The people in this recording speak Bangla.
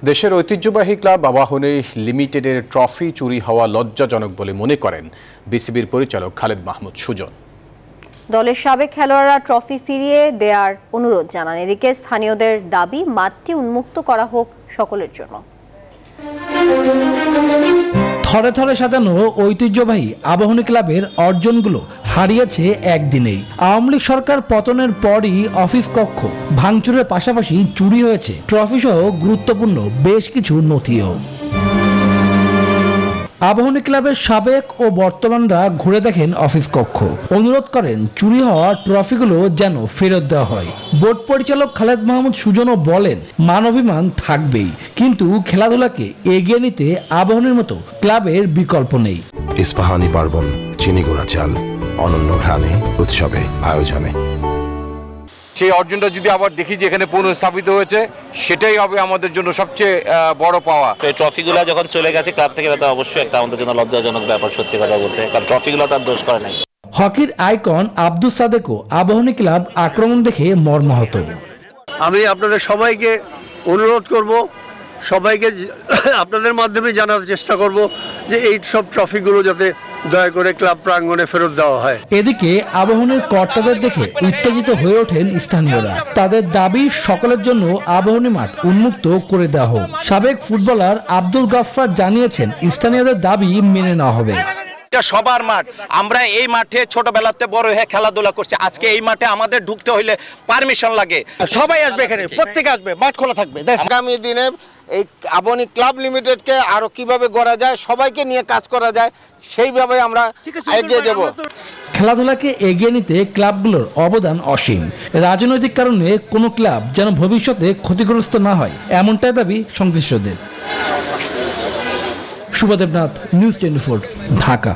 দেশের ঐতিহ্যবাহী ক্লাব আবাহনী লিমিটেডের ট্রফি চুরি হওয়া লজ্জাজনক বলে মনে করেন বিসিবির পরিচালক খালেদ মাহমুদ সুজন। দলের সাবেক খেলোয়াড়রা ট্রফি ফিরিয়ে দেওয়ার অনুরোধ জানান। এদিকে স্থানীয়দের দাবি মাঠটি উন্মুক্ত করা হোক সকলের জন্য। থরে থরে সাজানো ঐতিহ্যবাহী আবাহনী ক্লাবের অর্জনগুলো হারিয়েছে একদিনেই। আওয়ামী লীগ সরকার পতনের পরই অফিস কক্ষ ভাঙচুরের পাশাপাশি চুরি হয়েছে ট্রফি সহ গুরুত্বপূর্ণ বেশ কিছু নথিও। আবাহনী ক্লাবের সাবেক ও বর্তমানরা ঘুরে দেখেন অফিস কক্ষ, অনুরোধ করেন চুরি হওয়া ট্রফিগুলো যেন ফেরত দেওয়া হয়। বোর্ড পরিচালক খালেদ মাহমুদ সুজনও বলেন মানবিমান থাকবেই, কিন্তু খেলাধুলাকে এগিয়ে নিতে আবাহনীর মতো ক্লাবের বিকল্প নেই। ইস্পাহানি পার্বণ, চিনিগুড়া চাল, অনন্য ঘ্রাণে, উৎসবে, আয়োজনে। সেই অর্জনটা যদি আবার দেখি যে এখানে পুনঃস্থাপিত হয়েছে, সেটাই হবে আমাদের জন্য সবচেয়ে বড় পাওয়া। এই ট্রফিগুলো যখন চলে গেছে ক্লাব থেকে, এটা অবশ্যই একটা আমাদের জন্য লজ্জাজনক ব্যাপার, সত্যি কথা বলতে, কারণ ট্রফিগুলো তার দোষ করে নাই। হকির আইকন আব্দুস সাদেকও আবাহনী ক্লাব আক্রমণ দেখে মর্মাহত। আমি আপনাদের সবাইকে অনুরোধ করব, সবাইকে আপনাদের মাধ্যমে জানার চেষ্টা করব যে এই সব ট্রফিগুলো যাতে দয়া করে ক্লাব প্রাঙ্গণে ফেরত দেওয়া হয়। এদিকে আবাহনীর কর্তাদের দেখে উত্তেজিত হয়ে ওঠেন স্থানীয়রা। তাদের দাবি সকলের জন্য আবাহনী মাঠ উন্মুক্ত করে দেওয়া হোক। সাবেক ফুটবলার আব্দুল গাফফার জানিয়েছেন স্থানীয়দের দাবি মেনে নেওয়া হবে। সবার মাঠ, আমরা এই মাঠে ছোটবেলাতে বড় হয়ে খেলাধুলা করছি। আজকে এই মাঠে আমাদের ঢুকতে হইলে পারমিশন লাগে। সবাই আসবে, এখানে প্রত্যেকে আসবে, মাঠ খোলা থাকবে। আগামী দিনে এই আবাহনী ক্লাব লিমিটেডকে আরো কিভাবে গড়া যায়, সবাইকে নিয়ে কাজ করা যায়, সেইভাবে আমরা এগিয়ে যাব। খেলাধুলাকে এগিয়ে নিতে ক্লাবগুলোর অবদান অসীম। রাজনৈতিক কারণে কোনো ক্লাব যেন ভবিষ্যতে ক্ষতিগ্রস্ত না হয়, এমনটাই দাবি সংশ্লিষ্টদের। শুভদেবনাথ, নিউজ 24, ঢাকা।